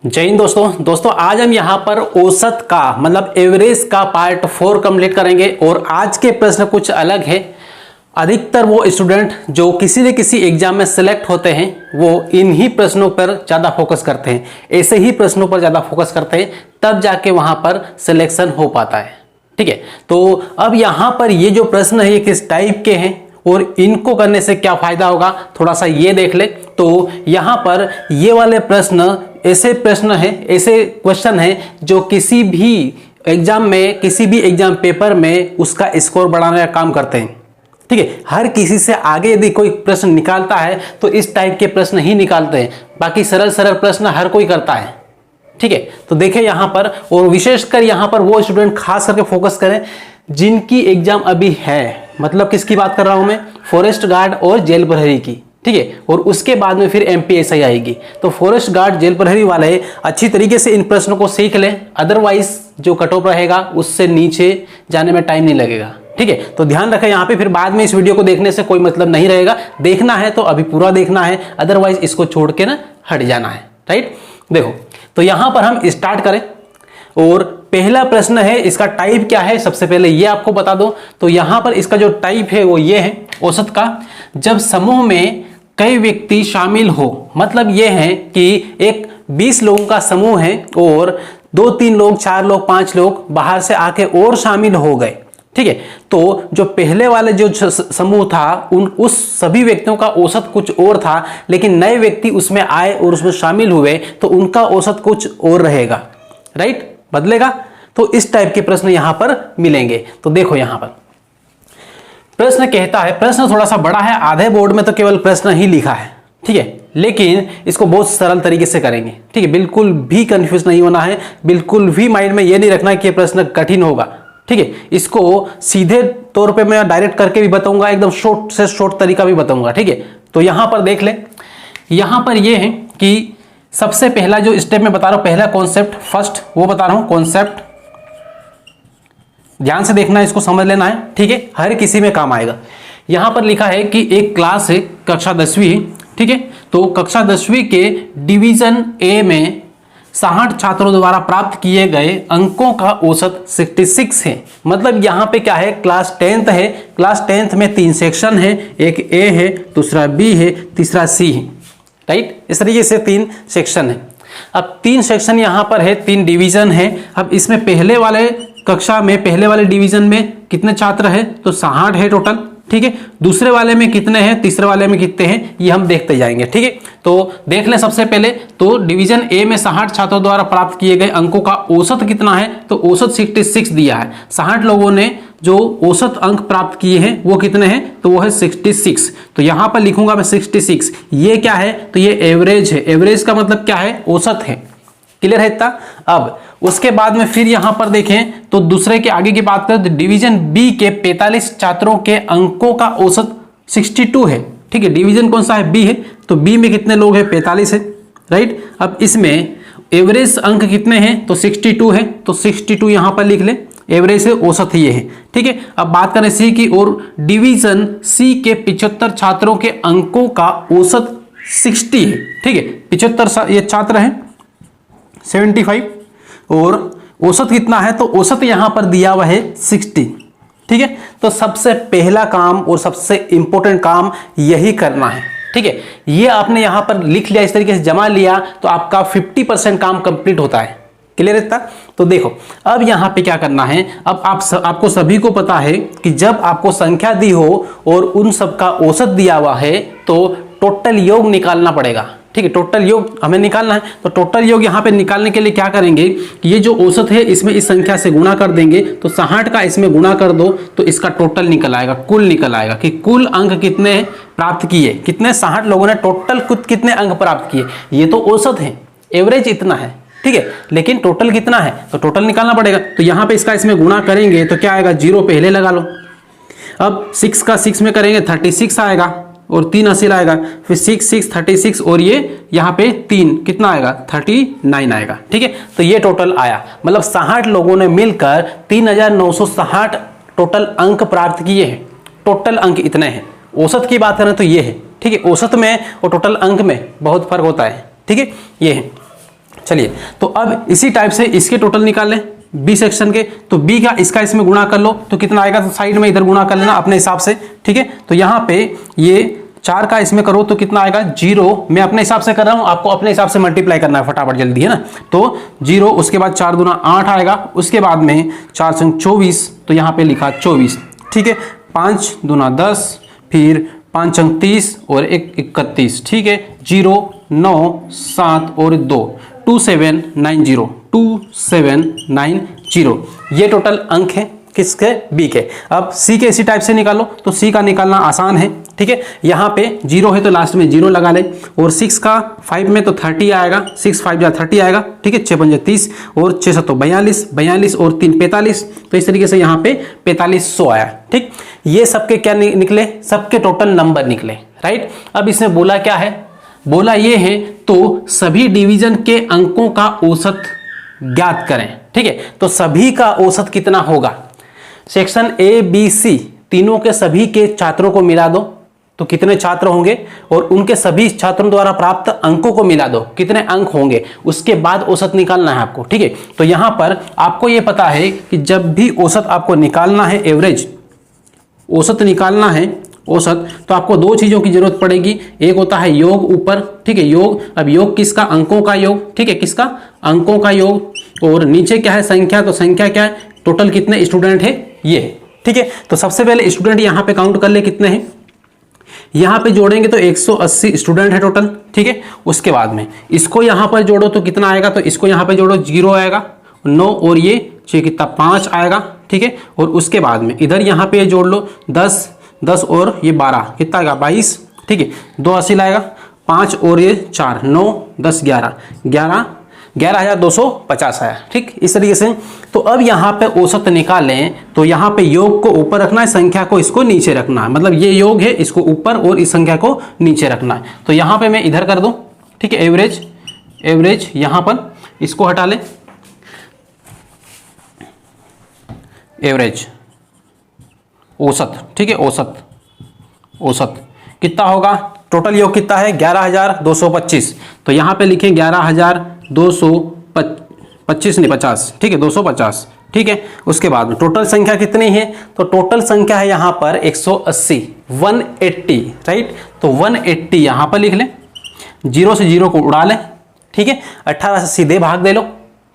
जय हिंद दोस्तों आज हम यहाँ पर औसत का मतलब एवरेज का पार्ट 4 कंप्लीट करेंगे। और आज के प्रश्न कुछ अलग है। अधिकतर वो स्टूडेंट जो किसी न किसी एग्जाम में सिलेक्ट होते हैं वो इन्हीं प्रश्नों पर ज़्यादा फोकस करते हैं, ऐसे ही प्रश्नों पर ज़्यादा फोकस करते हैं, तब जाके वहाँ पर सिलेक्शन हो पाता है। ठीक है, तो अब यहाँ पर ये जो प्रश्न है ये किस टाइप के हैं और इनको करने से क्या फायदा होगा, थोड़ा सा ये देख ले। तो यहाँ पर ये वाले प्रश्न ऐसे क्वेश्चन है जो किसी भी एग्जाम पेपर में उसका स्कोर बढ़ाने का काम करते हैं। ठीक है, हर किसी से आगे यदि कोई प्रश्न निकालता है तो इस टाइप के प्रश्न ही निकालते हैं, बाकी सरल प्रश्न हर कोई करता है। ठीक है, तो देखें यहाँ पर, और विशेषकर यहाँ पर वो स्टूडेंट खास करके फोकस करें जिनकी एग्जाम अभी है। मतलब किसकी बात कर रहा हूं मैं, फॉरेस्ट गार्ड और जेल प्रहरी की। ठीक है, और उसके बाद में फिर एमपीएसआई आएगी। तो फॉरेस्ट गार्ड जेल प्रहरी वाले अच्छी तरीके से इन प्रश्नों को सीख लें, अदरवाइज जो कट ऑफ रहेगा उससे नीचे जाने में टाइम नहीं लगेगा। ठीक है, तो ध्यान रखें यहाँ पे, फिर बाद में इस वीडियो को देखने से कोई मतलब नहीं रहेगा। देखना है तो अभी पूरा देखना है, अदरवाइज इसको छोड़ के ना हट जाना है। राइट, देखो तो यहां पर हम स्टार्ट करें और पहला प्रश्न है, इसका टाइप क्या है सबसे पहले ये आपको बता दो। तो यहां पर इसका जो टाइप है वो ये है औसत का। जब समूह में कई व्यक्ति शामिल हो, मतलब ये है कि एक 20 लोगों का समूह है और 2-3 लोग 4 लोग 5 लोग बाहर से आके और शामिल हो गए। ठीक है, तो जो पहले वाले जो समूह था उस सभी व्यक्तियों का औसत कुछ और था, लेकिन नए व्यक्ति उसमें आए और उसमें शामिल हुए तो उनका औसत कुछ और रहेगा। राइट, बदलेगा। तो इस टाइप के प्रश्न यहां पर मिलेंगे। तो देखो यहां पर प्रश्न कहता है, प्रश्न थोड़ा सा बड़ा है, आधे बोर्ड में तो केवल प्रश्न ही लिखा है। ठीक है, लेकिन इसको बहुत सरल तरीके से करेंगे। ठीक है, बिल्कुल भी कंफ्यूज नहीं होना है, बिल्कुल भी माइंड में यह नहीं रखना है कि यह प्रश्न कठिन होगा। ठीक है, इसको सीधे तौर पे मैं डायरेक्ट करके भी बताऊंगा, एकदम शॉर्ट से शॉर्ट तरीका भी बताऊंगा। ठीक है, तो यहां पर देख ले, यहां पर यह है कि सबसे पहला जो स्टेप मैं बता रहा हूं, पहला कॉन्सेप्ट फर्स्ट वो बता रहा हूं, कॉन्सेप्ट ध्यान से देखना है, इसको समझ लेना है। ठीक है, हर किसी में काम आएगा। यहां पर लिखा है कि एक क्लास है, कक्षा 10वीं है। ठीक है, तो कक्षा 10वीं के डिवीजन ए में 60 छात्रों द्वारा प्राप्त किए गए अंकों का औसत 66 है। मतलब यहां पे क्या है, क्लास 10th है। क्लास 10th में 3 सेक्शन है, एक ए है, दूसरा बी है, तीसरा सी है। राइट, इस तरीके से 3 सेक्शन है। अब 3 सेक्शन यहां पर है, 3 डिवीजन है। अब इसमें पहले वाले कक्षा में पहले वाले डिवीजन में कितने छात्र है, तो 60 है टोटल। ठीक है, दूसरे वाले में कितने हैं, तीसरे वाले में कितने हैं, ये हम देखते जाएंगे। ठीक है, तो देख लें सबसे पहले, तो डिवीजन ए में 60 छात्रों द्वारा प्राप्त किए गए अंकों का औसत कितना है, तो औसत 66 दिया है। 60 लोगों ने जो औसत अंक प्राप्त किए हैं वो कितने हैं, तो वो है 66। तो यहां पर लिखूंगा मैं 66। ये क्या है, तो ये एवरेज है। एवरेज का मतलब क्या है, औसत है। क्लियर है इतना। अब उसके बाद में फिर यहां पर देखें तो दूसरे के आगे की बात करें तो डिवीजन बी के 45 छात्रों के अंकों का औसत 62 है। ठीक है, डिवीजन कौन सा है, बी है, तो बी में कितने लोग हैं, 45 है। राइट, अब इसमें एवरेज अंक कितने हैं, तो 62 है, तो 62 यहां पर लिख ले, एवरेज से औसत ये है। ठीक है, अब बात करें सी की, और डिवीजन सी के 75 छात्रों के अंकों का औसत 60 है। ठीक है, 75 ये छात्र हैं, 75, और औसत कितना है, तो औसत यहां पर दिया हुआ है 60। ठीक है, तो सबसे पहला काम और सबसे इंपॉर्टेंट काम यही करना है। ठीक है, ये आपने यहां पर लिख लिया, इस तरीके से जमा लिया तो आपका 50% काम कंप्लीट होता है। क्लियर है। तो देखो अब यहां पे क्या करना है, अब आपको सभी को पता है कि जब आपको संख्या दी हो और उन सब का औसत दिया हुआ है तो टोटल योग निकालना पड़ेगा। ठीक है, टोटल योग हमें निकालना है। तो टोटल योग यहाँ पे निकालने के लिए क्या करेंगे कि ये जो औसत है इसमें इस संख्या से गुणा कर देंगे, तो 60 का इसमें गुणा कर दो तो इसका टोटल निकल आएगा, कुल निकल आएगा कि कुल अंक कितने प्राप्त किए, कितने 60 लोगों ने टोटल कितने अंक प्राप्त किए। ये तो औसत है, एवरेज इतना है। ठीक है, लेकिन टोटल कितना है, तो टोटल निकालना पड़ेगा। तो यहाँ पे इसका इसमें गुणा करेंगे तो क्या आएगा, 0 पहले लगा लो। अब 6 का 6 में करेंगे 36 आएगा और 3 हासिल आएगा, फिर 6 36 और ये यहाँ पे 3 कितना आएगा, 39 आएगा। ठीक है, तो ये टोटल आया, मतलब 60 लोगों ने मिलकर 3960 टोटल अंक प्राप्त किए हैं। टोटल अंक इतने हैं। औसत की बात करें तो ये है। ठीक है, औसत में और टोटल अंक में बहुत फर्क होता है। ठीक है, ये है। चलिए, तो अब इसी टाइप से इसके टोटल निकाल लें बी सेक्शन के। तो बी का इसका इसमें गुणा कर लो तो कितना आएगा, तो साइड में इधर गुणा कर लेना अपने हिसाब से, ठीक है। तो यहाँ पे ये 4 का इसमें करो तो कितना आएगा 0, मैं अपने हिसाब से कर रहा हूँ, आपको अपने हिसाब से मल्टीप्लाई करना है फटाफट जल्दी, है ना। तो 0, उसके बाद 4 दूना 8 आएगा, उसके बाद में 4 संग 24, तो यहाँ पे लिखा 24, ठीक है। 5 दूना 10, फिर 5 अंक 30 और 1 31, ठीक है। 0 9 7 और 2 2790, 2790 ये टोटल अंक है किसके, बी के। अब सी के इसी टाइप से निकालो, तो सी का निकालना आसान है, ठीक है। यहाँ पे 0 है तो लास्ट में 0 लगा ले, और 6 का 5 में तो 30 आएगा, 6 5 जा 30 आएगा, ठीक है। 6 5 30 और 6 7 42, 42 और 3 45, तो इस तरीके से यहाँ पे 4500 आया, ठीक। ये सबके क्या निकले, सबके टोटल नंबर निकले, राइट। अब इसमें बोला क्या है, बोला ये है तो सभी डिवीजन के अंकों का औसत ज्ञात करें, ठीक है। तो सभी का औसत कितना होगा, सेक्शन ए बी सी तीनों के सभी के छात्रों को मिला दो तो कितने छात्र होंगे, और उनके सभी छात्रों द्वारा प्राप्त अंकों को मिला दो कितने अंक होंगे, उसके बाद औसत निकालना है आपको, ठीक है। तो यहां पर आपको यह पता है कि जब भी औसत आपको निकालना है, एवरेज औसत निकालना है, औसत, तो आपको 2 चीजों की जरूरत पड़ेगी। एक होता है योग ऊपर, ठीक है, योग। अब योग किसका, अंकों का योग, ठीक है, किसका, अंकों का योग। और नीचे क्या है, संख्या, तो संख्या क्या है, टोटल कितने स्टूडेंट है ये, ठीक है। तो सबसे पहले स्टूडेंट यहां पे काउंट कर ले कितने हैं, यहां पे जोड़ेंगे तो 180 स्टूडेंट है टोटल, ठीक है। उसके बाद में इसको यहां पर जोड़ो तो कितना आएगा, तो इसको यहां पे जोड़ो 0 आएगा, 9 और ये 6 कितना 5 आएगा, ठीक है। और उसके बाद में इधर यहां पे जोड़ लो 10 10 और ये 12 कितना आएगा 22, ठीक है। 2 80 लाएगा, 5 और ये 4 9 10 11 11,250 आया, ठीक, इस तरीके से। तो अब यहाँ पे औसत निकालें तो यहाँ पे योग को ऊपर रखना है, संख्या को इसको नीचे रखना है, मतलब ये योग है इसको ऊपर और इस संख्या को नीचे रखना है। तो यहाँ पे मैं इधर कर दूं, ठीक है, एवरेज, एवरेज यहाँ पर इसको हटा ले, एवरेज औसत, ठीक है, औसत, औसत कितना होगा, टोटल योग कितना है 11,225, तो यहाँ पे लिखें 11,225 नहीं 50, ठीक है, 250, ठीक है। उसके बाद में टोटल संख्या कितनी है, तो टोटल संख्या है यहाँ पर 180, 180, राइट। तो 180 यहाँ पर लिख लें, 0 से 0 को उड़ा लें, ठीक है। 18 से सीधे भाग दे लो,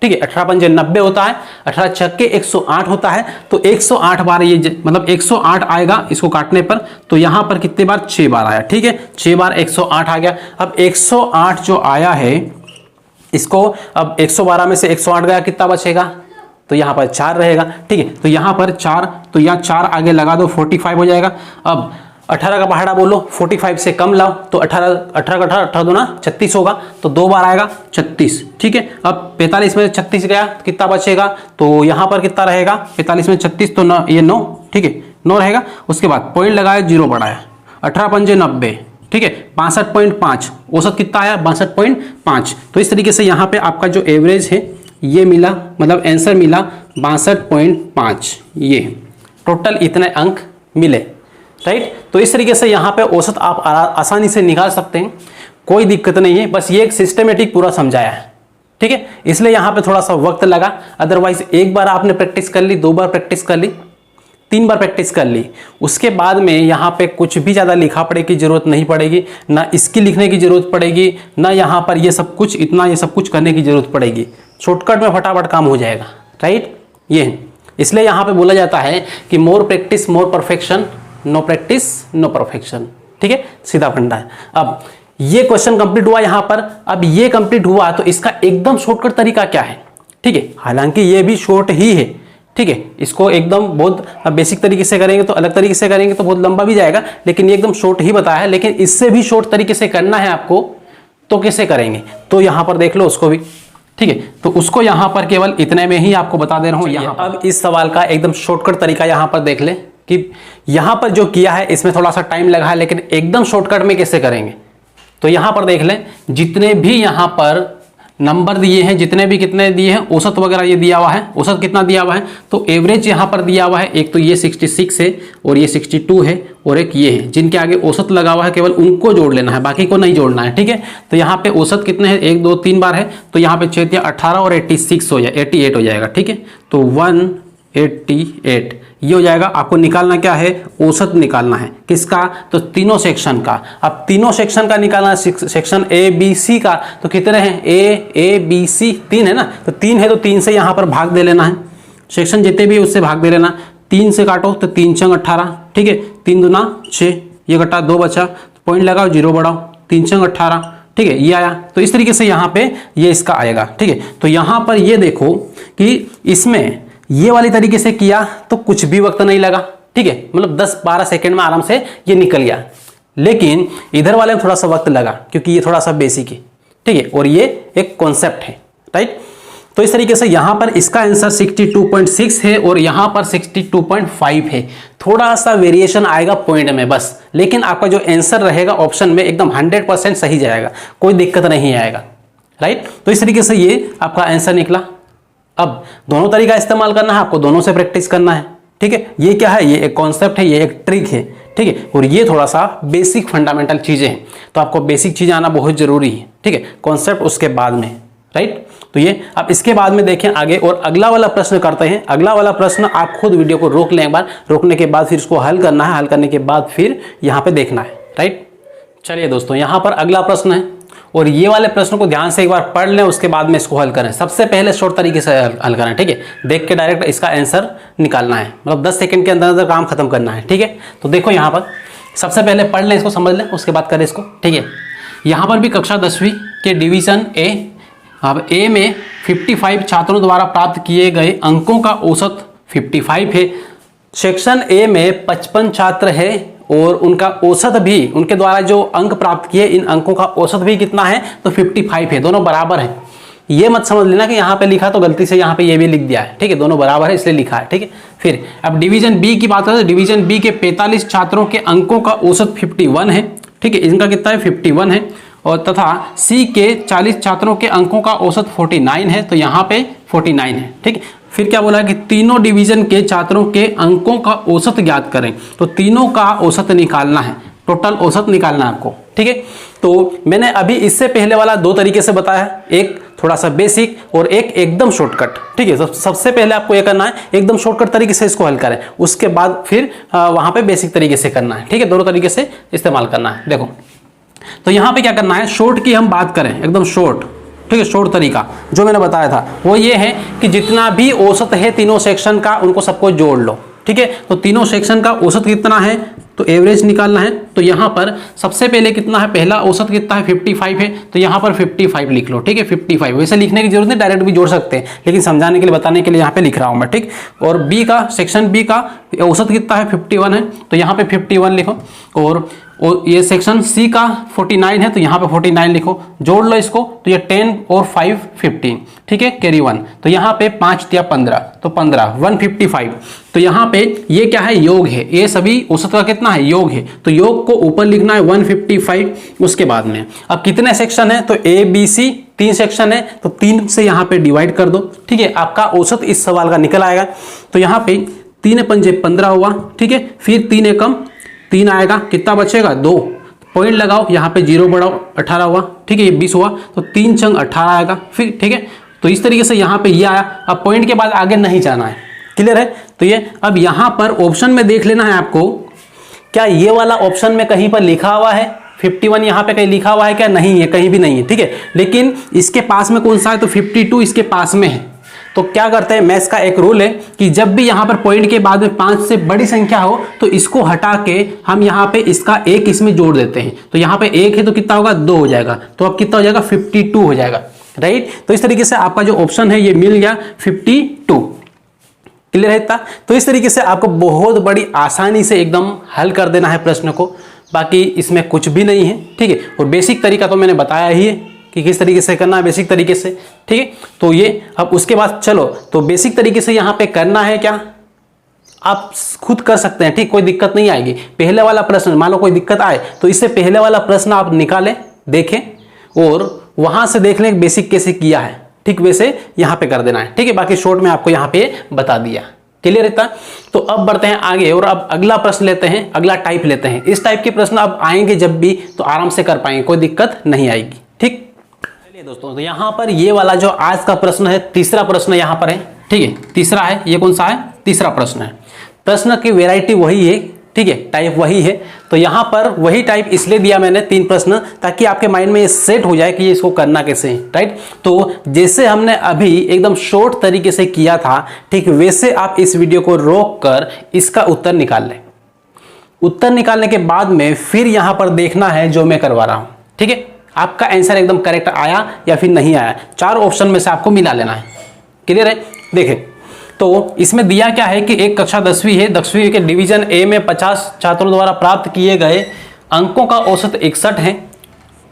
ठीक है। 18 पंजे 90 होता है, 18 छक्के 108 होता है, तो 108 बार ये मतलब 108 आएगा इसको काटने पर, तो यहां पर कितने बार 6 बार आया, ठीक है, 6 बार 108 आ गया। अब 108 जो आया है इसको अब 112 में से 108 गया कितना बचेगा, तो यहां पर 4 रहेगा, ठीक है। तो यहां पर 4, तो यहां 4 आगे लगा दो 45 हो जाएगा। अब 18 का पहाड़ा बोलो 45 से कम लाओ, तो 18 दूना 36 होगा, तो 2 बार आएगा 36, ठीक है। अब 45 में 36 गया कितना बचेगा, तो यहां पर कितना रहेगा 45 में 36, तो ये 9, ठीक है, 9 रहेगा। उसके बाद पॉइंट लगाया 0 बढ़ाया, 18 पंजे 90, ठीक है, 62.5, औसत कितना आया 62.5। तो इस तरीके से यहाँ पे आपका जो एवरेज है ये मिला, मतलब आंसर मिला 62.5, ये टोटल इतने अंक मिले, राइट। तो इस तरीके से यहाँ पे औसत आप आसानी से निकाल सकते हैं, कोई दिक्कत नहीं है, बस ये एक सिस्टमेटिक पूरा समझाया है, ठीक है। इसलिए यहाँ पे थोड़ा सा वक्त लगा, अदरवाइज एक बार आपने प्रैक्टिस कर ली, 2 बार प्रैक्टिस कर ली, 3 बार प्रैक्टिस कर ली, उसके बाद में यहाँ पे कुछ भी ज़्यादा लिखा पढ़े की जरूरत नहीं पड़ेगी, ना इसकी लिखने की जरूरत पड़ेगी, ना यहाँ पर ये सब कुछ इतना ये सब कुछ करने की जरूरत पड़ेगी, शॉर्टकट में फटाफट काम हो जाएगा, राइट। ये इसलिए यहाँ पे बोला जाता है कि more practice more perfection, no practice no perfection, ठीक है, सीधा फंडा है। अब ये क्वेश्चन कंप्लीट हुआ यहाँ पर, अब ये कंप्लीट हुआ तो इसका एकदम शॉर्टकट तरीका क्या है, ठीक है, हालांकि ये भी शॉर्ट ही है, ठीक है। इसको एकदम बहुत बेसिक तरीके से करेंगे तो अलग तरीके से करेंगे तो बहुत लंबा भी जाएगा, लेकिन ये एकदम शॉर्ट ही बताया है। लेकिन इससे भी शॉर्ट तरीके से करना है आपको तो कैसे करेंगे, तो यहां पर देख लो उसको भी, ठीक है। तो उसको यहां पर केवल इतने में ही आपको बता दे रहा हूं यहाँ। अब इस सवाल का एकदम शॉर्टकट तरीका यहां पर देख ले कि यहां पर जो किया है इसमें थोड़ा सा टाइम लगा है, लेकिन एकदम शॉर्टकट में कैसे करेंगे। तो यहां पर देख लें, जितने भी यहां पर नंबर दिए हैं जितने भी, कितने दिए हैं, औसत वगैरह ये दिया हुआ है, औसत कितना दिया हुआ है, तो एवरेज यहाँ पर दिया हुआ है। एक तो ये 66 है और ये 62 है और एक ये है, जिनके आगे औसत लगा हुआ है केवल उनको जोड़ लेना है, बाकी को नहीं जोड़ना है, ठीक है। तो यहाँ पे औसत कितने हैं, 1 2 3 बार है, तो यहाँ पे 6 या 18 और 86 हो जाए 88 हो जाएगा, ठीक है। तो 188 ये हो जाएगा। आपको निकालना क्या है, औसत निकालना है, किसका, तो तीनों सेक्शन का। अब तीनों सेक्शन का निकालना है, सेक्शन ए बी सी का, तो कितने हैं, ए बी सी 3 है ना, तो 3 है तो 3 से यहाँ पर भाग दे लेना है, सेक्शन जितने भी उससे भाग दे लेना। 3 से काटो तो 3 छंग 18, ठीक है, 3 दूना 6, ये घटा 2 बचा, पॉइंट लगाओ 0 बढ़ाओ, 3 छंग 18, ठीक है, ये आया। तो इस तरीके से यहाँ पे ये इसका आएगा, ठीक है। तो यहाँ पर ये देखो कि इसमें ये वाली तरीके से किया तो कुछ भी वक्त नहीं लगा, ठीक है, मतलब 10-12 सेकंड में आराम से ये निकल गया। लेकिन इधर वाले में थोड़ा सा वक्त लगा क्योंकि ये थोड़ा सा बेसिक है, ठीक है, और ये एक कॉन्सेप्ट है, राइट। तो इस तरीके से यहां पर इसका आंसर 62.6 है और यहां पर 62.5 है। थोड़ा सा वेरिएशन आएगा पॉइंट में बस, लेकिन आपका जो आंसर रहेगा ऑप्शन में एकदम 100% सही जाएगा, कोई दिक्कत नहीं आएगा, राइट। तो इस तरीके से ये आपका आंसर निकला। अब दोनों तरीका इस्तेमाल करना है आपको, दोनों से प्रैक्टिस करना है, ठीक है। ये क्या है, ये एक कॉन्सेप्ट है, ये एक ट्रिक है, ठीक है, और ये थोड़ा सा बेसिक फंडामेंटल चीजें हैं, तो आपको बेसिक चीजें आना बहुत जरूरी है, ठीक है, कॉन्सेप्ट उसके बाद में, राइट। तो ये अब इसके बाद में देखें आगे और अगला वाला प्रश्न करते हैं। अगला वाला प्रश्न आप खुद वीडियो को रोक लें एक बार, रोकने के बाद फिर इसको हल करना है, हल करने के बाद फिर यहाँ पे देखना है, राइट। चलिए दोस्तों, यहाँ पर अगला प्रश्न है और ये वाले प्रश्न को ध्यान से एक बार पढ़ लें, उसके बाद में इसको हल करें। सबसे पहले शॉर्ट तरीके से हल करें, ठीक है, देख के डायरेक्ट इसका आंसर निकालना है, मतलब 10 सेकंड के अंदर अंदर काम खत्म करना है, ठीक है। तो देखो यहाँ पर सबसे पहले पढ़ लें, इसको समझ लें, उसके बाद करें इसको, ठीक है। यहाँ पर भी कक्षा 10वीं के डिवीजन ए, अब ए में 55 छात्रों द्वारा प्राप्त किए गए अंकों का औसत 55 है। सेक्शन ए में 55 छात्र है और उनका औसत भी, उनके द्वारा जो अंक प्राप्त किए, इन अंकों का औसत भी कितना है, तो 55 है, दोनों बराबर है। ये मत समझ लेना कि यहाँ पे लिखा तो गलती से यहाँ पे ये भी लिख दिया है, ठीक है, दोनों बराबर है इसलिए लिखा है, ठीक है। फिर अब डिवीजन बी की बात करें तो डिवीजन बी के 45 छात्रों के अंकों का औसत 51 है, ठीक है, इनका कितना है, 51 है। और तथा सी के 40 छात्रों के अंकों का औसत 49 है, तो यहाँ पे 49 है, ठीक है। फिर क्या बोला कि तीनों डिवीजन के छात्रों के अंकों का औसत ज्ञात करें, तो तीनों का औसत निकालना है, टोटल औसत निकालना है आपको, ठीक है। तो मैंने अभी इससे पहले वाला 2 तरीके से बताया, एक थोड़ा सा बेसिक और एक एकदम शॉर्टकट, ठीक है। सबसे पहले आपको ये करना है एकदम शॉर्टकट तरीके से इसको हल करें, उसके बाद फिर वहां पे बेसिक तरीके से करना है, ठीक है, दोनों तरीके से इस्तेमाल करना है। देखो तो यहाँ पे क्या करना है, शॉर्ट की हम बात करें, एकदम शॉर्ट, ठीक है, शॉर्ट तरीका जो मैंने बताया था वो ये है कि जितना भी औसत है तीनों सेक्शन का, उनको सबको जोड़ लो, ठीक है। तो तीनों सेक्शन का औसत कितना है, तो एवरेज निकालना है। तो यहाँ पर सबसे पहले कितना है, पहला औसत कितना है, 55 है, तो यहाँ पर 55 लिख लो, ठीक है, 55। वैसे लिखने की जरूरत नहीं, डायरेक्ट भी जोड़ सकते हैं, लेकिन समझाने के लिए, बताने के लिए यहाँ पे लिख रहा हूँ मैं, ठीक। और बी का, सेक्शन बी का औसत कितना है, 51 है, तो यहाँ पे 51 लिखो। और ये सेक्शन सी का 49 है, तो यहाँ पे 49 लिखो, जोड़ लो इसको, तो ये 10 और 5 15, ठीक है, कैरी 1, तो यहाँ पे 5 या 15, तो 15 155। तो यहाँ पे ये क्या है, योग है, ये सभी औसत का कितना है, योग है, तो योग को ऊपर लिखना है 155। उसके बाद में अब कितने सेक्शन है, तो ए बी सी 3 सेक्शन है, तो 3 से यहाँ पे डिवाइड कर दो, ठीक है, आपका औसत इस सवाल का निकल आएगा। तो यहाँ पे 3 पंजे 15 हुआ, ठीक है, फिर 3 एकम 3 आएगा, कितना बचेगा, 2, पॉइंट लगाओ, यहाँ पे 0 बढ़ाओ, 18 हुआ, ठीक है, ये 20 हुआ, तो 3 छंग 18 आएगा, फिर ठीक है। तो इस तरीके से यहाँ पे ये आया। अब पॉइंट के बाद आगे नहीं जाना है, क्लियर है। तो ये अब यहाँ पर ऑप्शन में देख लेना है आपको, क्या ये वाला ऑप्शन में कहीं पर लिखा हुआ है 51, यहाँ पे कहीं लिखा हुआ है क्या, नहीं है, कहीं भी नहीं है, ठीक है। लेकिन इसके पास में कौन सा है, तो 52 इसके पास में है। तो क्या करते हैं, मैथ्स का एक रूल है कि जब भी यहाँ पर पॉइंट के बाद में 5 से बड़ी संख्या हो तो इसको हटा के हम यहाँ पे इसका 1 इसमें जोड़ देते हैं। तो यहाँ पे 1 है तो कितना होगा, 2 हो जाएगा, तो अब कितना हो जाएगा, 52 हो जाएगा, राइट। तो इस तरीके से आपका जो ऑप्शन है ये मिल गया 52, क्लियर है इतना। तो इस तरीके से आपको बहुत बड़ी आसानी से एकदम हल कर देना है प्रश्न को, बाकी इसमें कुछ भी नहीं है, ठीक है। और बेसिक तरीका तो मैंने बताया ही है कि किस तरीके से करना है, बेसिक तरीके से, ठीक है। तो ये अब उसके बाद चलो, तो बेसिक तरीके से यहाँ पे करना है क्या, आप खुद कर सकते हैं, ठीक, कोई दिक्कत नहीं आएगी। पहले वाला प्रश्न मान लो कोई दिक्कत आए तो इससे पहले वाला प्रश्न आप निकालें, देखें और वहां से देख लें बेसिक कैसे किया है, ठीक वैसे यहां पे कर देना है, ठीक है। बाकी शॉर्ट में आपको यहां पे बता दिया, क्लियर रहता है। तो अब बढ़ते हैं आगे और अब अगला प्रश्न लेते हैं, अगला टाइप लेते हैं। इस टाइप के प्रश्न अब आएंगे जब भी तो आराम से कर पाएंगे, कोई दिक्कत नहीं आएगी, ठीक। चलिए दोस्तों, तो यहां पर ये वाला जो आज का प्रश्न है, तीसरा प्रश्न यहां पर है, ठीक है। तीसरा है, ये कौन सा है? तीसरा प्रश्न है। प्रश्न की वेराइटी वही है, ठीक है, टाइप वही है। तो यहां पर वही टाइप इसलिए दिया मैंने 3 प्रश्न, ताकि आपके माइंड में ये सेट हो जाए कि ये इसको करना कैसे है, राइट। तो जैसे हमने अभी एकदम शॉर्ट तरीके से किया था, ठीक वैसे आप इस वीडियो को रोक कर इसका उत्तर निकाल लें। उत्तर निकालने के बाद में फिर यहां पर देखना है जो मैं करवा रहा हूं, ठीक है। आपका आंसर एकदम करेक्ट आया या फिर नहीं आया, 4 ऑप्शन में से आपको मिला लेना है, क्लियर है। देखें तो इसमें दिया क्या है कि एक कक्षा 10वीं है, 10वीं के डिवीजन ए में 50 छात्रों द्वारा प्राप्त किए गए अंकों का औसत 61 है।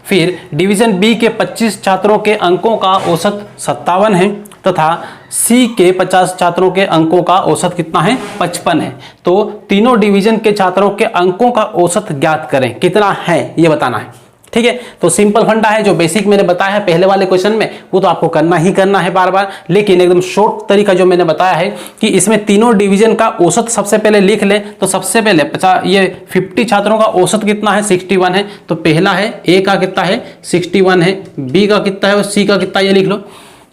फिर डिवीजन बी के 25 छात्रों के अंकों का औसत 57 है तथा सी के 50 छात्रों के अंकों का औसत कितना है? 55 है। तो तीनों डिवीजन के छात्रों के अंकों का औसत ज्ञात करें, कितना है ये बताना है, ठीक है। तो सिंपल फंडा है, जो बेसिक मैंने बताया है पहले वाले क्वेश्चन में वो तो आपको करना ही करना है बार बार, लेकिन एकदम शॉर्ट तरीका जो मैंने बताया है कि इसमें तीनों डिवीजन का औसत सबसे पहले लिख लें। तो सबसे पहले 50 छात्रों का औसत कितना है? 61 है। तो पहला है ए का कितना है? 61 है। बी का कितना है और सी का कितना, ये लिख लो।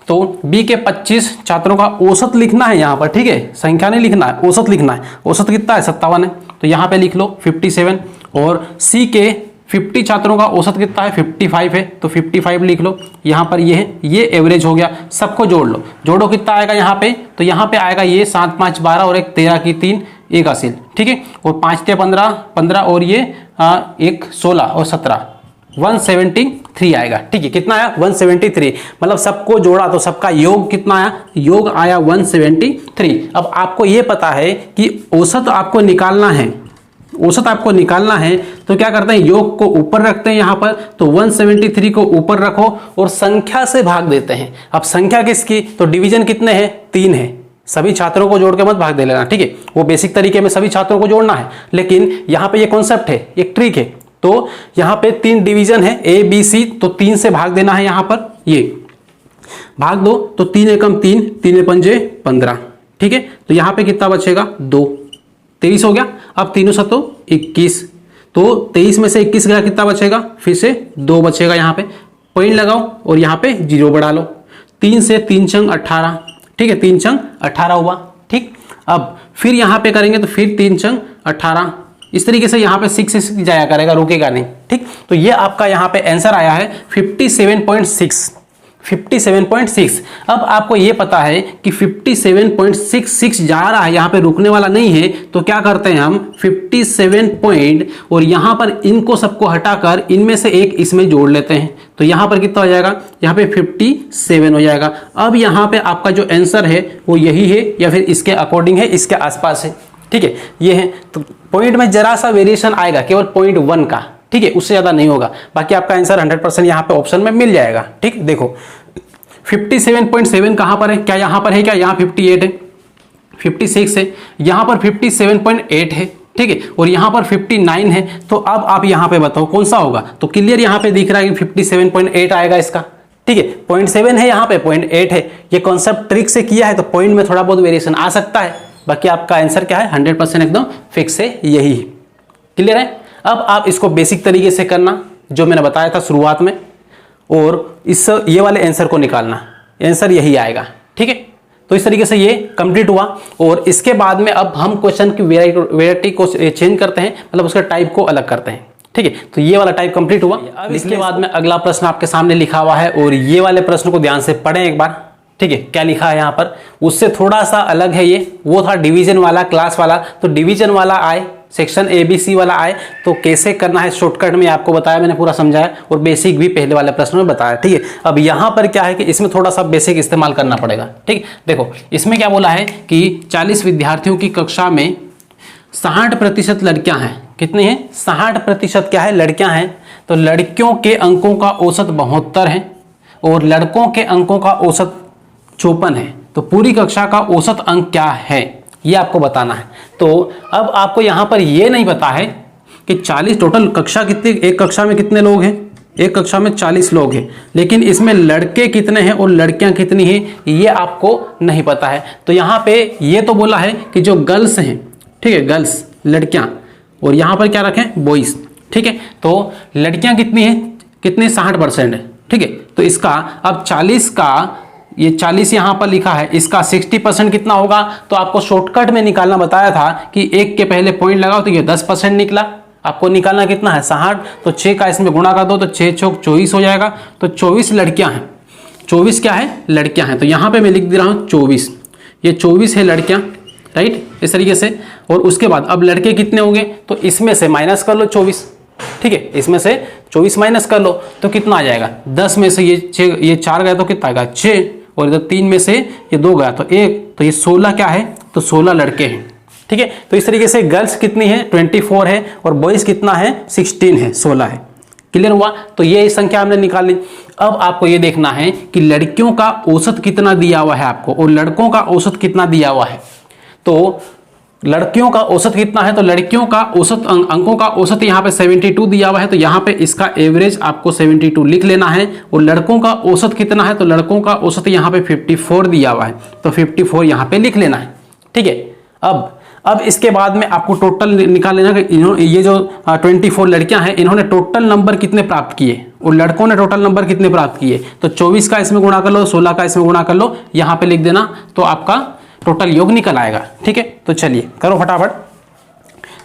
तो बी के 25 छात्रों का औसत लिखना है यहाँ पर, ठीक है, संख्या नहीं लिखना है, औसत लिखना है। औसत कितना है? 57 है। तो यहाँ पे लिख लो 57। और सी के 50 छात्रों का औसत कितना है? 55 है। तो 55 लिख लो। यहाँ पर ये है, ये एवरेज हो गया। सबको जोड़ लो, जोड़ो कितना आएगा यहाँ पे? तो यहाँ पे आएगा ये 7 5 12 और 1 13 की 3 एक हासिल, ठीक है। और 5 ते 15 15 और ये 1 16 और 17 173 आएगा, ठीक है। कितना आया? 173। मतलब सबको जोड़ा तो सबका योग कितना आया? योग आया 173। अब आपको ये पता है कि औसत आपको निकालना है, औसत आपको निकालना है तो क्या करते हैं? योग को ऊपर रखते हैं यहाँ पर। तो 173 को ऊपर रखो और संख्या से भाग देते हैं। अब संख्या किसकी? तो डिवीजन कितने हैं? 3 है। सभी छात्रों को जोड़ के मत भाग दे लेना, ठीक है। वो बेसिक तरीके में सभी छात्रों को जोड़ना है, लेकिन यहाँ पे ये कॉन्सेप्ट है, एक ट्रिक है। तो यहाँ पे 3 डिवीजन है ए बी सी, तो 3 से भाग देना है। यहाँ पर ये भाग दो तो 3 एकम 3, 3 पंजे 15, ठीक है। तो यहाँ पे कितना बचेगा? 2, 23 हो गया। अब 3 7 21, तो 23 में से 21 गया, कितना बचेगा? फिर से 2 बचेगा। यहाँ पे पॉइंट लगाओ और यहाँ पे 0 बढ़ा लो। 3 से 3 छंग 18, ठीक है, 3 छंग 18 हुआ, ठीक। अब फिर यहाँ पे करेंगे तो फिर 3 छंग 18, इस तरीके से यहाँ पे 6 जाया करेगा, रुकेगा नहीं, ठीक। तो ये आपका यहाँ पे आंसर आया है 57.6, 57.6। अब आपको ये पता है कि 57.66 जा रहा है, यहाँ पे रुकने वाला नहीं है। तो क्या करते हैं हम? 57 पॉइंट और यहाँ पर इनको सबको हटाकर इनमें से एक इसमें जोड़ लेते हैं। तो यहाँ पर कितना हो जाएगा? यहाँ पे 57 हो जाएगा। अब यहाँ पे आपका जो आंसर है वो यही है या फिर इसके अकॉर्डिंग है, इसके आसपास है, ठीक है, ये है। तो पॉइंट में जरा सा वेरिएशन आएगा, केवल 0.1 का, ठीक है, उससे ज्यादा नहीं होगा। बाकी आपका आंसर 100% यहाँ पे ऑप्शन में मिल जाएगा, ठीक। देखो 57.7 कहां पर है? क्या यहां पर है? क्या यहाँ 58 है, 56 है, यहां पर 57.8 है, ठीक है, और यहां पर 59 है। तो अब आप यहां पे बताओ कौन सा होगा? तो क्लियर यहां पे दिख रहा है कि 57.8 आएगा इसका, ठीक है। 0.7 है, यहाँ पे 0.8 है। ये कॉन्सेप्ट ट्रिक से किया है तो पॉइंट में थोड़ा बहुत वेरिएशन आ सकता है। बाकी आपका आंसर क्या है? 100% एकदम फिक्स है, यही है, क्लियर है। अब आप इसको बेसिक तरीके से करना जो मैंने बताया था शुरुआत में, और इस ये वाले आंसर को निकालना, आंसर यही आएगा, ठीक है। तो इस तरीके से ये कंप्लीट हुआ। और इसके बाद में अब हम क्वेश्चन की वेराइटी को चेंज करते हैं, मतलब उसके टाइप को अलग करते हैं, ठीक है। तो ये वाला टाइप कंप्लीट हुआ। अब इसके बाद में अगला प्रश्न आपके सामने लिखा हुआ है और ये वाले प्रश्न को ध्यान से पढ़ें एक बार, ठीक है। क्या लिखा है यहाँ पर? उससे थोड़ा सा अलग है ये, वो था डिवीजन वाला, क्लास वाला। तो डिवीजन वाला आए, सेक्शन ABC वाला आए, तो कैसे करना है शॉर्टकट में आपको बताया, मैंने पूरा समझाया, और बेसिक भी पहले वाले प्रश्न में बताया, ठीक है। अब यहाँ पर क्या है कि इसमें थोड़ा सा बेसिक इस्तेमाल करना पड़ेगा, ठीक। देखो इसमें क्या बोला है कि 40 विद्यार्थियों की कक्षा में 60% लड़कियां हैं। कितनी हैं? 60% क्या है? लड़कियां हैं। तो लड़कियों के अंकों का औसत 72 है और लड़कों के अंकों का औसत 54 है। तो पूरी कक्षा का औसत अंक क्या है ये आपको बताना है। तो अब आपको यहां पर ये नहीं पता है कि 40 टोटल कक्षा कितनी, एक कक्षा में कितने लोग हैं? एक कक्षा में 40 लोग हैं, लेकिन इसमें लड़के कितने हैं और लड़कियां कितनी हैं ये आपको नहीं पता है। तो यहाँ पे ये तो बोला है कि जो गर्ल्स हैं, ठीक है, गर्ल्स लड़कियां, और यहाँ पर क्या रखें बॉयज, ठीक है। तो लड़कियां कितनी हैं, कितने 60% है, ठीक है। तो इसका अब 40 का ये 40 यहाँ पर लिखा है, इसका 60% कितना होगा, तो आपको शॉर्टकट में निकालना बताया था कि एक के पहले पॉइंट लगाओ तो ये 10% निकला। आपको निकालना कितना है 60, तो 6 का इसमें गुणा कर दो तो 6 चौक 24 हो जाएगा। तो 24 लड़कियां हैं, 24 क्या है लड़कियां हैं। तो यहाँ पे मैं लिख दे रहा हूँ 24, ये 24 है लड़कियां, राइट, इस तरीके से। और उसके बाद अब लड़के कितने होंगे, तो इसमें से माइनस कर लो 24, ठीक है, इसमें से 24 माइनस कर लो तो कितना आ जाएगा, 10 में से ये 4 गया तो कितना आएगा 6, और इधर 3 में से ये 2 गया तो 1, तो ये 16 क्या है, तो 16 लड़के हैं, ठीक है। तो इस तरीके से गर्ल्स कितनी है 24 है और बॉयज कितना है 16 है, 16 है। क्लियर हुआ। तो ये संख्या हमने निकाल ली। अब आपको ये देखना है कि लड़कियों का औसत कितना दिया हुआ है आपको और लड़कों का औसत कितना दिया हुआ है। तो लड़कियों का औसत कितना है, तो लड़कियों का औसत अंकों का औसत यहाँ पे 72 दिया हुआ है, तो यहाँ पे इसका एवरेज आपको 72 लिख लेना है। और लड़कों का औसत कितना है, तो लड़कों का औसत यहाँ पे 54 दिया हुआ है, तो 54 यहाँ पे लिख लेना है, ठीक है। अब इसके बाद में आपको टोटल निकाल लेना कि ये जो 24 लड़कियां हैं इन्होंने टोटल नंबर कितने प्राप्त किए और लड़कों ने टोटल नंबर कितने प्राप्त किए। तो 24 का इसमें गुणा कर लो, 16 का इसमें गुणा कर लो, यहाँ पे लिख देना, तो आपका टोटल योग निकल आएगा, ठीक है। तो चलिए करो फटाफट।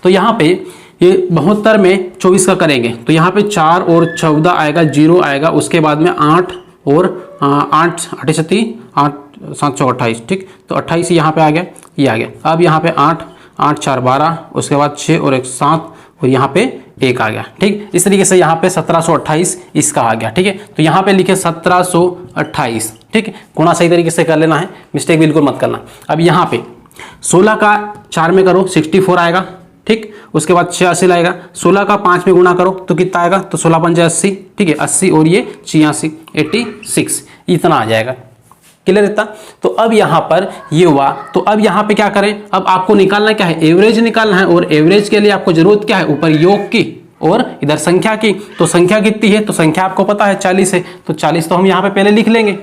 तो यहाँ पे ये 72 में 24 का करेंगे तो यहाँ पे 4 और 14 आएगा, 0 आएगा, उसके बाद में 8 और 8 8 7 चौक 28, ठीक। तो 28 यहाँ पे आ गया, ये आ गया। अब यहाँ पे 8 8 4 12, उसके बाद 6 और 1 7, और यहाँ पे 1 आ गया, ठीक। इस तरीके से यहाँ पे 1728 इसका आ गया, ठीक है। तो यहाँ पे लिखे 1728, ठीक है। गुणा सही तरीके से कर लेना है, मिस्टेक बिल्कुल मत करना। अब यहाँ पे 16 का 4 में करो 64 आएगा, ठीक। उसके बाद 86 लाएगा, 16 का 5 में गुणा करो तो कितना आएगा, तो 16 पंजे 80, ठीक है, 80 और ये 86 86 इतना आ जाएगा। क्लियर इतना। तो अब यहाँ पर ये हुआ, तो अब यहाँ पे क्या करें, अब आपको निकालना क्या है, एवरेज निकालना है। और एवरेज के लिए आपको जरूरत क्या है, ऊपर योग की और इधर संख्या की। तो संख्या कितनी है, तो संख्या आपको पता है 40 है, तो 40 तो हम यहाँ पे पहले लिख लेंगे,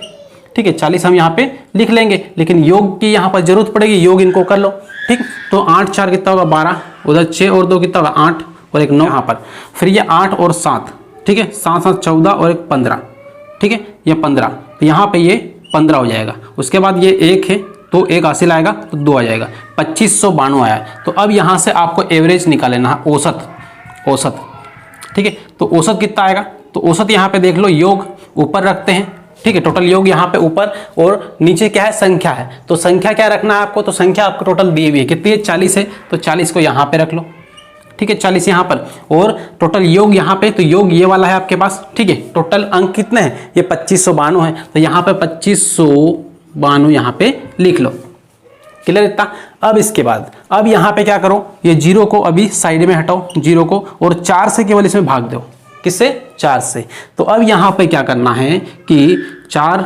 ठीक है, 40 हम यहाँ पे लिख लेंगे। लेकिन योग की यहाँ पर जरूरत पड़ेगी, योग इनको कर लो, ठीक। तो 8 4 कितना होगा 12, उधर 6 और 2 कितना होगा 8 और 1 9 यहाँ पर, फिर ये 8 और 7, ठीक है, 7 7 14 और 1 15, ठीक है, ये 15, तो यहाँ पे ये 15 हो जाएगा। उसके बाद ये 1 है तो 1 हासिल आएगा तो 2 आ जाएगा, 2592 आया। तो अब यहाँ से आपको एवरेज निकाल लेना है, औसत, ठीक है। तो औसत कितना आएगा, तो औसत यहाँ पे देख लो, योग ऊपर रखते हैं, ठीक है, टोटल योग यहाँ पे ऊपर और नीचे क्या है संख्या है। तो संख्या क्या रखना है आपको, तो संख्या आपको टोटल दी हुई है कितनी है 40 है, तो 40 को यहाँ पे रख लो, ठीक है, 40 यहाँ पर। और टोटल योग यहाँ पे, तो योग ये वाला है आपके पास, ठीक है। टोटल अंक कितने हैं, ये 2592 है, तो यहाँ पे 2592 यहाँ पे लिख लो। क्लियर इतना। अब इसके बाद अब यहाँ पे क्या करो, ये 0 को अभी साइड में हटाओ 0 को, और 4 से केवल इसमें भाग दो, किससे 4 से। तो अब यहाँ पे क्या करना है कि 4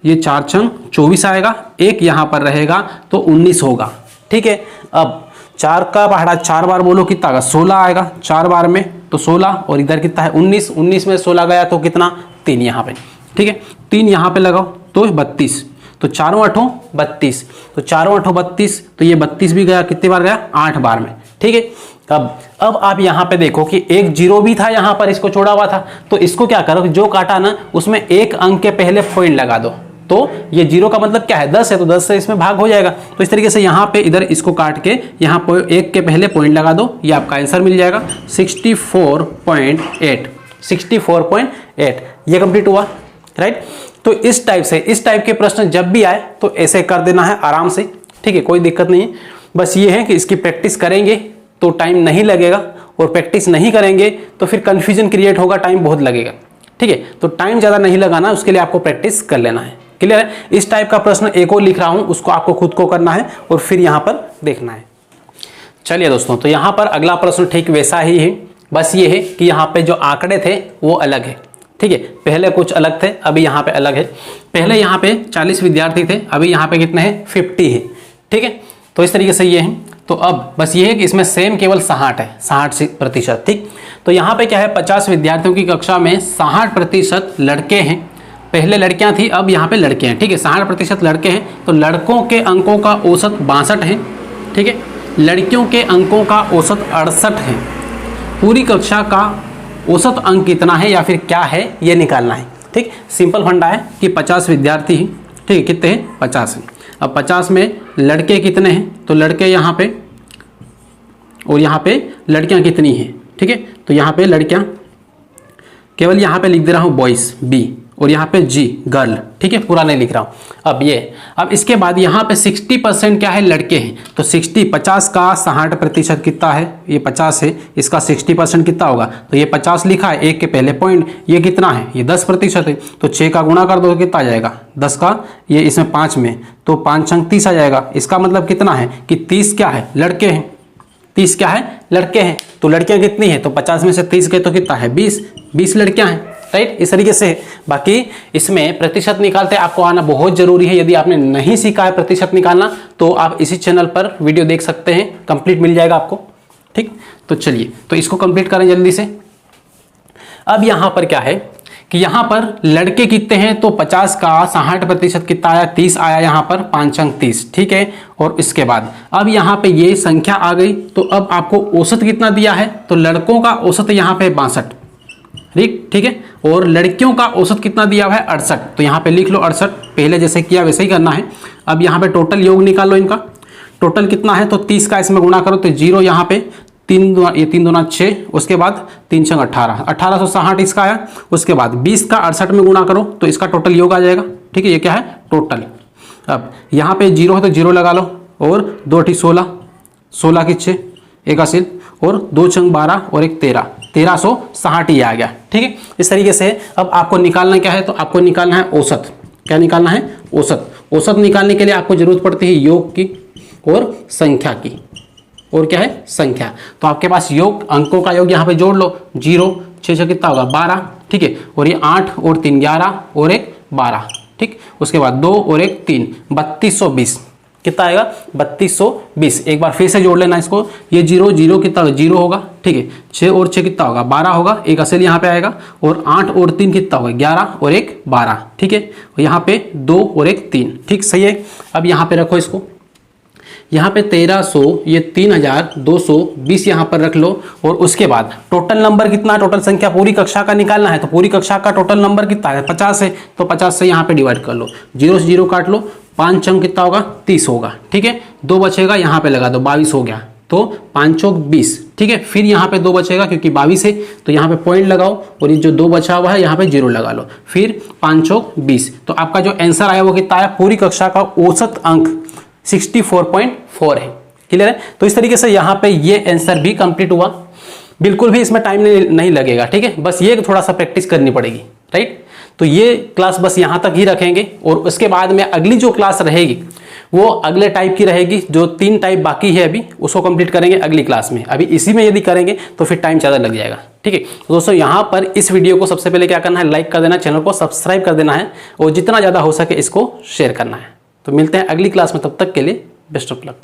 ये 4 छंग 24 आएगा, 1 यहाँ पर रहेगा तो 19 होगा, ठीक है। अब 4 का पहाड़ा 4 बार बोलो कितना आएगा, 16 आएगा 4 बार में, तो 16 और इधर कितना है 19, 19 में 16 गया तो कितना 3 यहाँ पे, ठीक है। 3 यहाँ पे लगाओ तो 32, तो 4 8 32, तो 4 8 32, तो ये 32 भी गया, कितनी बार गया 8 बार में, ठीक है। अब आप यहाँ पे देखो कि एक 0 भी था यहाँ पर, इसको छोड़ा हुआ था, तो इसको क्या करो, जो काटा ना उसमें 1 अंक के पहले पॉइंट लगा दो। तो ये 0 का मतलब क्या है 10 है, तो 10 से इसमें भाग हो जाएगा। तो इस तरीके से यहाँ पे इधर इसको काट के यहाँ पे 1 के पहले पॉइंट लगा दो, ये आपका आंसर मिल जाएगा 64.8, 64.8। ये कंप्लीट हुआ, राइट। तो इस टाइप के प्रश्न जब भी आए तो ऐसे कर देना है आराम से, ठीक है, कोई दिक्कत नहीं है। बस ये है कि इसकी प्रैक्टिस करेंगे तो टाइम नहीं लगेगा, और प्रैक्टिस नहीं करेंगे तो फिर कंफ्यूजन क्रिएट होगा, टाइम बहुत लगेगा, ठीक है। तो टाइम ज़्यादा नहीं लगाना, उसके लिए आपको प्रैक्टिस कर लेना है। क्लियर है। इस टाइप का प्रश्न एक और लिख रहा हूं, उसको आपको खुद को करना है और फिर यहाँ पर देखना है। चलिए दोस्तों, तो यहाँ पर अगला प्रश्न ठीक वैसा ही है, बस ये है कि यहाँ पे जो आंकड़े थे वो अलग है, ठीक है। पहले कुछ अलग थे, अभी यहाँ पे अलग है। पहले यहाँ पे 40 विद्यार्थी थे, अभी यहाँ पे कितने हैं 50 है, ठीक है। तो इस तरीके से ये है। तो अब बस ये है कि इसमें सेम केवल 60 है, 60%, ठीक। तो यहाँ पे क्या है, 50 विद्यार्थियों की कक्षा में 60% लड़के हैं। पहले लड़कियां थी, अब यहाँ पे लड़के हैं। ठीक है, 60% लड़के हैं, तो लड़कों के अंकों का औसत 62 है। ठीक है, लड़कियों के अंकों का औसत 68 है। पूरी कक्षा का औसत अंक कितना है या फिर क्या है ये निकालना है। ठीक, सिंपल फंडा है कि 50 विद्यार्थी हैं। ठीक है, कितने हैं, 50 हैं। अब 50 में लड़के कितने हैं, तो लड़के यहाँ पे और यहाँ पे लड़कियाँ कितनी हैं। ठीक है, तो यहाँ पे लड़कियाँ केवल यहाँ पे लिख दे रहा हूँ बॉयज़ बी, और यहाँ पे जी गर्ल। ठीक है, पूरा नहीं लिख रहा हूँ। अब इसके बाद यहाँ पे 60% क्या है, लड़के हैं। तो 50 का 60% कितना है, ये 50 है, इसका 60% कितना होगा, तो ये 50 लिखा है, एक के पहले पॉइंट, ये कितना है, ये 10% है। तो 6 का गुणा कर दो तो कितना आ जाएगा, 10 का ये इसमें 5 में, तो 5 अंक 30 आ जाएगा। इसका मतलब कितना है कि 30 क्या है, लड़के हैं। 30 क्या है, लड़के हैं। तो लड़कियां कितनी है, तो 50 में से 30 गए तो कितना है, 20 लड़कियां हैं। राइट, इस तरीके से। बाकी इसमें प्रतिशत निकालते आपको आना बहुत जरूरी है। यदि आपने नहीं सीखा है प्रतिशत निकालना तो आप इसी चैनल पर वीडियो देख सकते हैं, कंप्लीट मिल जाएगा आपको। ठीक, तो चलिए, तो इसको कंप्लीट करें जल्दी से। अब यहां पर क्या है कि यहां पर लड़के कितने हैं, तो 50 का 60% कितना आया, 30 आया, यहां पर 5 अंक 30। ठीक है, और इसके बाद अब यहां पे ये संख्या आ गई, तो अब आपको औसत कितना दिया है, तो लड़कों का औसत यहां पे 62। ठीक है, और लड़कियों का औसत कितना दिया हुआ है, 68। तो यहाँ पे लिख लो 68, पहले जैसे किया वैसे ही करना है। अब यहाँ पे टोटल योग निकाल लो इनका, टोटल कितना है, तो 30 का इसमें गुणा करो तो 0 यहाँ पे, 3 दूना 6, उसके बाद 3 छंग 18, 1860 इसका आया। उसके बाद 20 का 68 में गुणा करो तो इसका टोटल योग आ जाएगा। ठीक है, ये क्या है, टोटल। अब यहाँ पे 0 है तो 0 लगा लो, और 2 8 16, 16 की 6, एक हासिल, और 2 छंग 12 और एक 13, 1360 ये आ गया। ठीक है, इस तरीके से। अब आपको निकालना क्या है, तो आपको निकालना है औसत। क्या निकालना है, औसत। औसत निकालने के लिए आपको जरूरत पड़ती है योग की और संख्या की, और क्या है, संख्या। तो आपके पास योग, अंकों का योग यहाँ पे जोड़ लो, 0 6 कितना होगा, 12। ठीक है, और ये 8 और 3 11 और एक 12। ठीक, उसके बाद 2 और एक 3, 3220 कितना आएगा, 3220। एक बार फिर से जोड़ लेना इसको, ये 0 0 कितना होगा, 0 होगा। ठीक है, 6 और 6 कितना होगा, 12 होगा, एक असल यहाँ पे आएगा, और 8 और 3 कितना होगा, 11 और एक 12। ठीक है, और यहाँ पे 2 और एक 3। ठीक, सही है। अब यहाँ पे रखो इसको, यहाँ पे 1300, ये 3220 यहाँ पर रख लो, और उसके बाद टोटल नंबर कितना है, टोटल संख्या पूरी कक्षा का निकालना है। तो पूरी कक्षा का टोटल नंबर कितना है, 50 है, तो 50 से यहाँ पे डिवाइड कर लो, 0 से 0 काट लो, 5 अंक कितना होगा, 30 होगा। ठीक है, 2 बचेगा, यहाँ पे लगा दो, 22 हो गया, तो 5 चौक 20। ठीक है, फिर यहाँ पे 2 बचेगा क्योंकि 22 है, तो यहाँ पे पॉइंट लगाओ, और ये जो 2 बचा हुआ है यहाँ पे 0 लगा लो, फिर 5 चौक 20। तो आपका जो आंसर आया वो कितना आया, पूरी कक्षा का औसत अंक 64.4 है। क्लियर है। तो इस तरीके से यहाँ पे ये आंसर भी कंप्लीट हुआ। बिल्कुल भी इसमें टाइम नहीं लगेगा। ठीक है, बस ये थोड़ा सा प्रैक्टिस करनी पड़ेगी। राइट, तो ये क्लास बस यहाँ तक ही रखेंगे, और उसके बाद में अगली जो क्लास रहेगी वो अगले टाइप की रहेगी। जो 3 टाइप बाकी है अभी, उसको कंप्लीट करेंगे अगली क्लास में। अभी इसी में यदि करेंगे तो फिर टाइम ज़्यादा लग जाएगा। ठीक है, तो दोस्तों यहाँ पर इस वीडियो को सबसे पहले क्या करना है, लाइक कर देना, चैनल को सब्सक्राइब कर देना है, और जितना ज़्यादा हो सके इसको शेयर करना है। तो मिलते हैं अगली क्लास में, तब तक के लिए बेस्ट ऑफ लक।